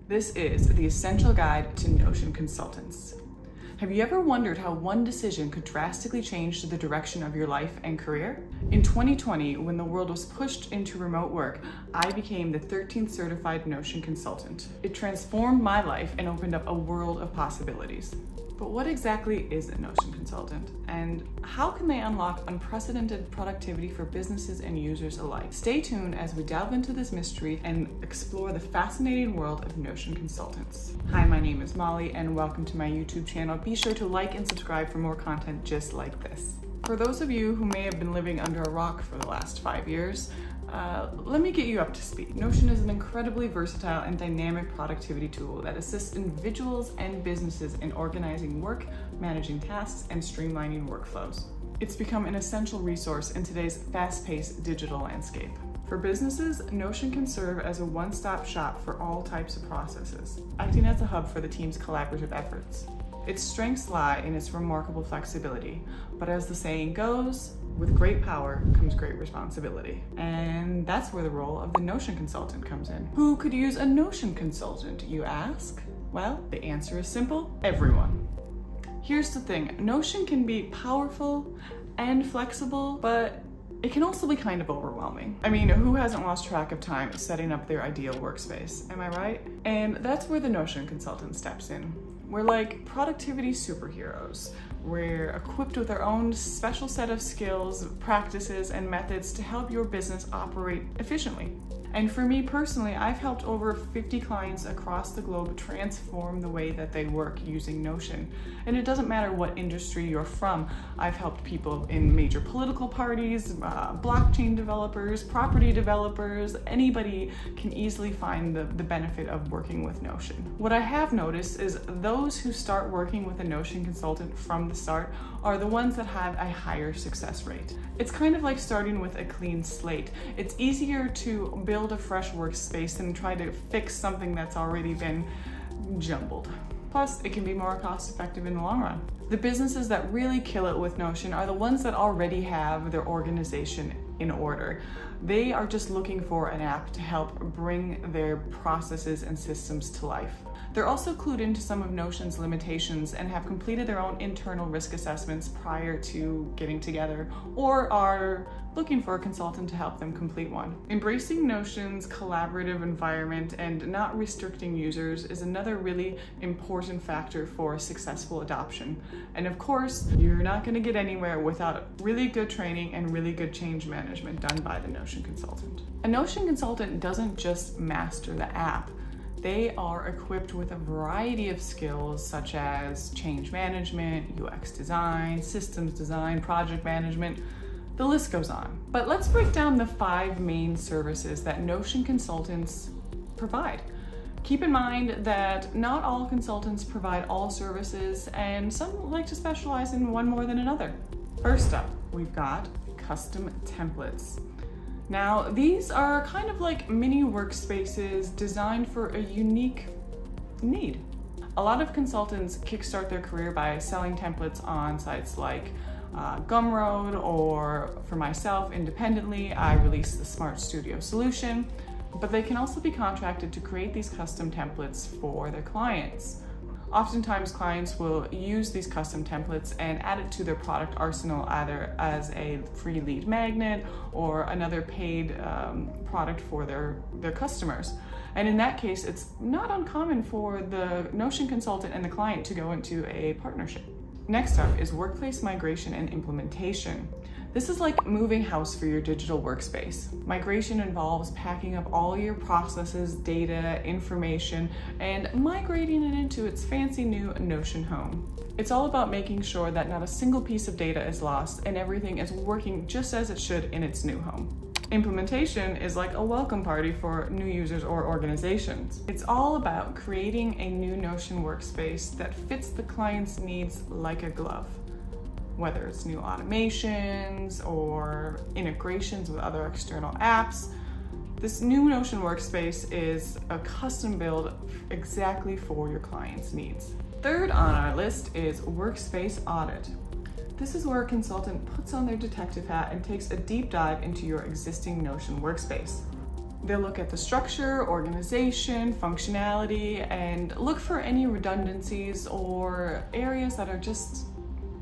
This is the essential guide to Notion consultants. Have you ever wondered how one decision could drastically change the direction of your life and career? In 2020, when the world was pushed into remote work, I became the 13th certified Notion consultant. It transformed my life and opened up a world of possibilities. But what exactly is a Notion consultant, and how can they unlock unprecedented productivity for businesses and users alike? Stay tuned as we delve into this mystery and explore the fascinating world of Notion consultants. Hi, my name is Molly, and welcome to my YouTube channel. Be sure to like and subscribe for more content just like this. For those of you who may have been living under a rock for the last 5 years, let me get you up to speed. Notion is an incredibly versatile and dynamic productivity tool that assists individuals and businesses in organizing work, managing tasks, and streamlining workflows. It's become an essential resource in today's fast-paced digital landscape. For businesses, Notion can serve as a one-stop shop for all types of processes, acting as a hub for the team's collaborative efforts. Its strengths lie in its remarkable flexibility, but as the saying goes, with great power comes great responsibility. And that's where the role of the Notion consultant comes in. Who could use a Notion consultant, you ask? Well, the answer is simple: everyone. Here's the thing, Notion can be powerful and flexible, but it can also be kind of overwhelming. I mean, who hasn't lost track of time setting up their ideal workspace, am I right? And that's where the Notion consultant steps in. We're like productivity superheroes. We're equipped with our own special set of skills, practices, and methods to help your business operate efficiently. And for me personally, I've helped over 50 clients across the globe transform the way that they work using Notion. And it doesn't matter what industry you're from. I've helped people in major political parties, blockchain developers, property developers. Anybody can easily find the benefit of working with Notion. What I have noticed is those who start working with a Notion consultant from the start are the ones that have a higher success rate. It's kind of like starting with a clean slate. It's easier to build a fresh workspace than try to fix something that's already been jumbled. Plus, it can be more cost effective in the long run. The businesses that really kill it with Notion are the ones that already have their organization in order. They are just looking for an app to help bring their processes and systems to life. They're also clued into some of Notion's limitations and have completed their own internal risk assessments prior to getting together, or are looking for a consultant to help them complete one. Embracing Notion's collaborative environment and not restricting users is another really important factor for successful adoption. And of course, you're not going to get anywhere without really good training and really good change management done by the Notion consultant. A Notion consultant doesn't just master the app. They are equipped with a variety of skills such as change management, UX design, systems design, project management. The list goes on. But let's break down the 5 main services that Notion consultants provide. Keep in mind that not all consultants provide all services, and some like to specialize in one more than another. First up, we've got custom templates. Now, these are kind of like mini workspaces designed for a unique need. A lot of consultants kickstart their career by selling templates on sites like Gumroad, or for myself, independently, I released the Smart Studio solution, but they can also be contracted to create these custom templates for their clients. Oftentimes, clients will use these custom templates and add it to their product arsenal, either as a free lead magnet or another paid product for their customers. And in that case, it's not uncommon for the Notion consultant and the client to go into a partnership. Next up is workplace migration and implementation. This is like moving house for your digital workspace. Migration involves packing up all your processes, data, information, and migrating it into its fancy new Notion home. It's all about making sure that not a single piece of data is lost and everything is working just as it should in its new home. Implementation is like a welcome party for new users or organizations. It's all about creating a new Notion workspace that fits the client's needs like a glove. Whether it's new automations or integrations with other external apps, this new Notion workspace is a custom build exactly for your client's needs. Third on our list is workspace audit. This is where a consultant puts on their detective hat and takes a deep dive into your existing Notion workspace. They'll look at the structure, organization, functionality, and look for any redundancies or areas that are just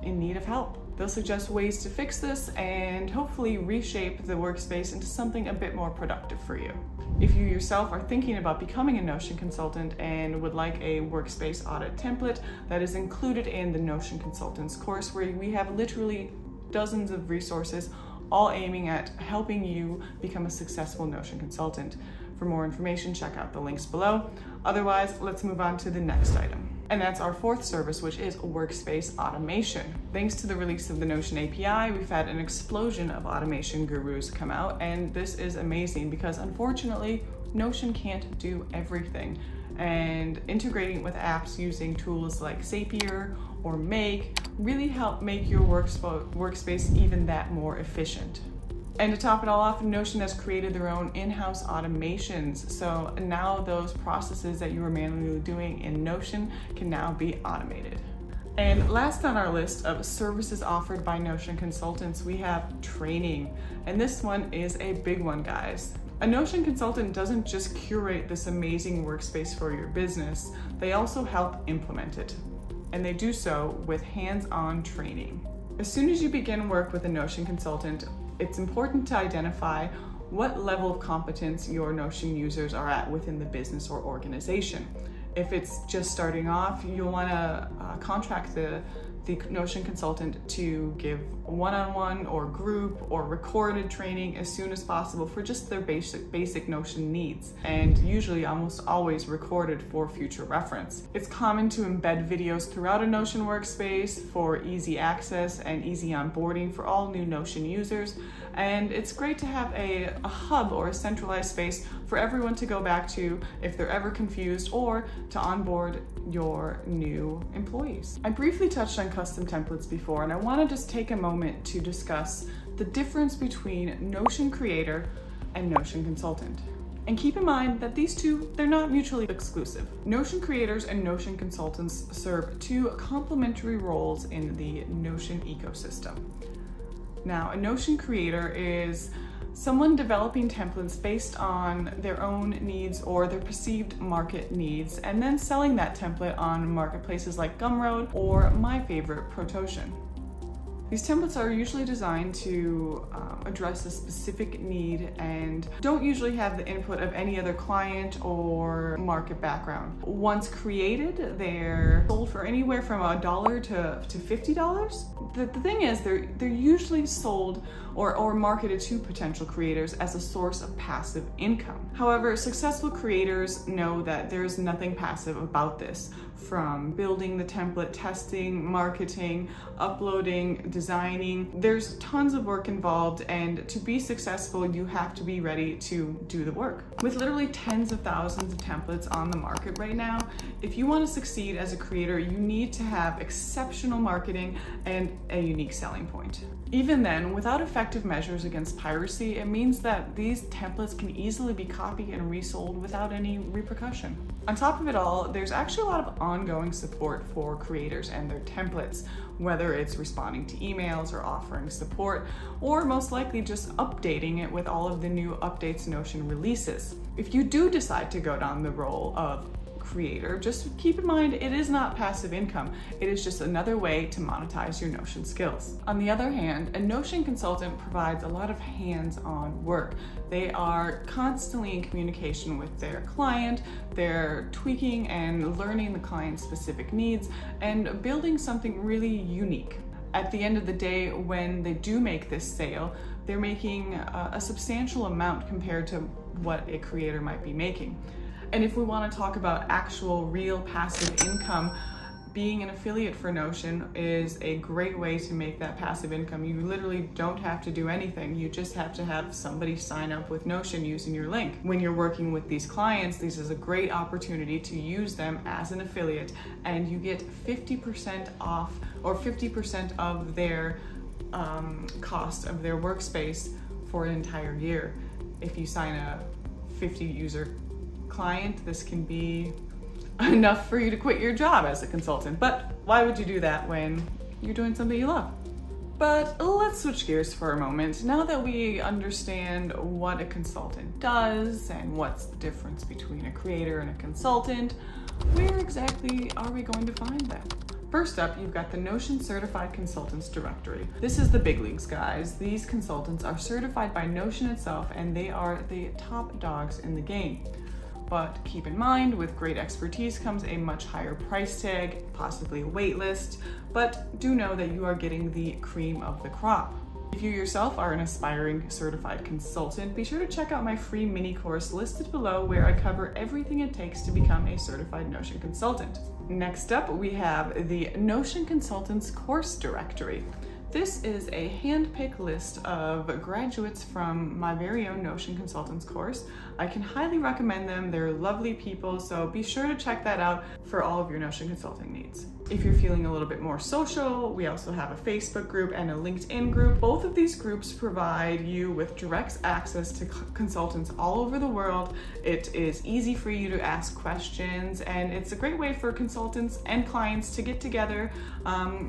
in need of help. They'll suggest ways to fix this and hopefully reshape the workspace into something a bit more productive for you. If you yourself are thinking about becoming a Notion consultant and would like a workspace audit template, that is included in the Notion Consultants course, where we have literally dozens of resources all aiming at helping you become a successful Notion consultant. For more information, check out the links below. Otherwise, let's move on to the next item. And that's our fourth service, which is workspace automation. Thanks to the release of the Notion API, we've had an explosion of automation gurus come out, and this is amazing because unfortunately, Notion can't do everything. And integrating with apps using tools like Zapier or Make really help make your workspace even that more efficient. And to top it all off, Notion has created their own in-house automations. So now those processes that you were manually doing in Notion can now be automated. And last on our list of services offered by Notion consultants, we have training. And this one is a big one, guys. A Notion consultant doesn't just curate this amazing workspace for your business, they also help implement it. And they do so with hands-on training. As soon as you begin work with a Notion consultant, it's important to identify what level of competence your Notion users are at within the business or organization. If it's just starting off, you'll want to contract the Notion consultant to give one-on-one or group or recorded training as soon as possible for just their basic Notion needs, and usually almost always recorded for future reference. It's common to embed videos throughout a Notion workspace for easy access and easy onboarding for all new Notion users, and it's great to have a hub or a centralized space for everyone to go back to if they're ever confused or to onboard your new employees. I briefly touched on custom templates before, and I want to just take a moment to discuss the difference between Notion Creator and Notion Consultant. And keep in mind that these two, they're not mutually exclusive. Notion Creators and Notion Consultants serve two complementary roles in the Notion ecosystem. Now, a Notion Creator is someone developing templates based on their own needs or their perceived market needs, and then selling that template on marketplaces like Gumroad or my favorite, Prototion. These templates are usually designed to address a specific need and don't usually have the input of any other client or market background. Once created, they're sold for anywhere from $1 to $50. The thing is, they're usually sold or marketed to potential creators as a source of passive income. However, successful creators know that there's nothing passive about this. From building the template, testing, marketing, uploading, designing, there's tons of work involved, and to be successful, you have to be ready to do the work. With literally tens of thousands of templates on the market right now, if you want to succeed as a creator, you need to have exceptional marketing and a unique selling point. Even then, without effective measures against piracy, it means that these templates can easily be copied and resold without any repercussion. On top of it all, there's actually a lot of ongoing support for creators and their templates, whether it's responding to emails or offering support, or most likely just updating it with all of the new updates Notion releases. If you do decide to go down the role of creator, just keep in mind it is not passive income. It is just another way to monetize your Notion skills. On the other hand, a Notion consultant provides a lot of hands-on work. They are constantly in communication with their client. They're tweaking and learning the client's specific needs and building something really unique. At the end of the day, when they do make this sale, they're making a substantial amount compared to what a creator might be making. And if we want to talk about actual real passive income, being an affiliate for Notion is a great way to make that passive income. You literally don't have to do anything. You just have to have somebody sign up with Notion using your link. When you're working with these clients, this is a great opportunity to use them as an affiliate, and you get 50% off or 50% of their cost of their workspace for an entire year. If you sign a 50 user client, this can be enough for you to quit your job as a consultant. But why would you do that when you're doing something you love? But let's switch gears for a moment. Now that we understand what a consultant does and what's the difference between a creator and a consultant, where exactly are we going to find them? First up, you've got the Notion Certified Consultants Directory. This is the big leagues, guys. These consultants are certified by Notion itself, and they are the top dogs in the game. But keep in mind, with great expertise comes a much higher price tag, possibly a wait list, but do know that you are getting the cream of the crop. If you yourself are an aspiring certified consultant, be sure to check out my free mini course listed below, where I cover everything it takes to become a certified Notion consultant. Next up, we have the Notion Consultants Course Directory. This is a hand-picked list of graduates from my very own Notion Consultants course. I can highly recommend them. They're lovely people, so be sure to check that out for all of your Notion consulting needs. If you're feeling a little bit more social, we also have a Facebook group and a LinkedIn group. Both of these groups provide you with direct access to consultants all over the world. It is easy for you to ask questions, and it's a great way for consultants and clients to get together,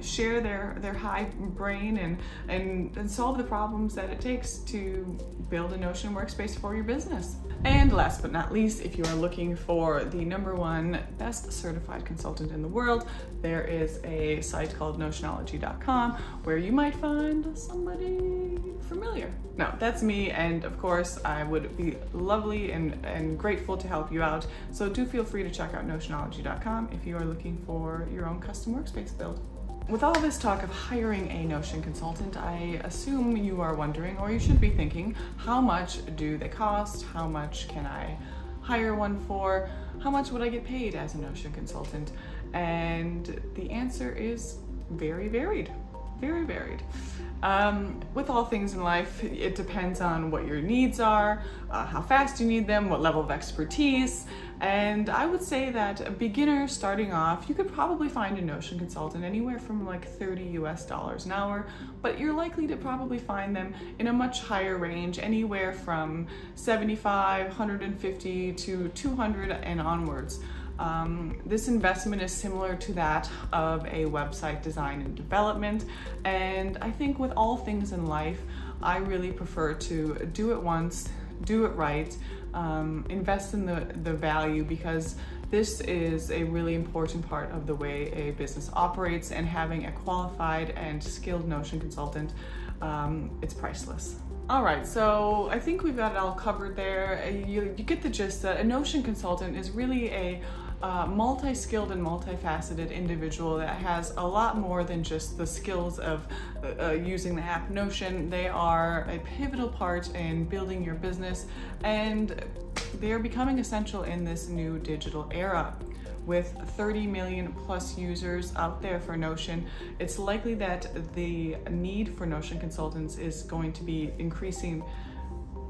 share their high brain and solve the problems that it takes to build a Notion workspace for your business. And last but not least, if you are looking for the #1 best certified consultant in the world, there is a site called notionology.com where you might find somebody familiar. No, that's me, and of course I would be lovely and grateful to help you out. So do feel free to check out notionology.com if you are looking for your own custom workspace build. With all this talk of hiring a Notion consultant, I assume you are wondering, or you should be thinking, how much do they cost? How much can I hire one for? How much would I get paid as a Notion consultant? And the answer is very varied, very varied. With all things in life, it depends on what your needs are, how fast you need them, what level of expertise. And I would say that a beginner starting off, you could probably find a Notion consultant anywhere from like $30 US an hour, but you're likely to probably find them in a much higher range, anywhere from 75, 150 to 200 and onwards. This investment is similar to that of a website design and development, and I think with all things in life, I really prefer to do it once, do it right, invest in the value, because this is a really important part of the way a business operates, and having a qualified and skilled Notion consultant, it's priceless. All right, so I think we've got it all covered there. You get the gist that a Notion consultant is really a multi-skilled and multifaceted individual that has a lot more than just the skills of using the app Notion. They are a pivotal part in building your business, and they're becoming essential in this new digital era. With 30 million plus users out there for Notion, it's likely that the need for Notion consultants is going to be increasing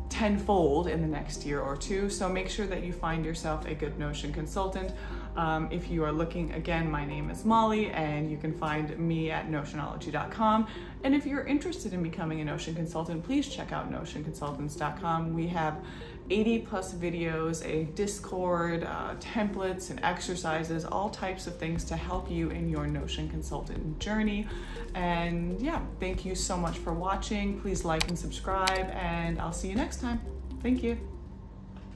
tenfold in the next year or two. So make sure that you find yourself a good Notion consultant. If you are looking, again, my name is Molly, and you can find me at notionology.com. And if you're interested in becoming a Notion consultant, please check out notionconsultants.com. We have 80 plus videos, a Discord, templates and exercises, all types of things to help you in your Notion consultant journey. And yeah, thank you so much for watching. Please like and subscribe, and I'll see you next time. Thank you.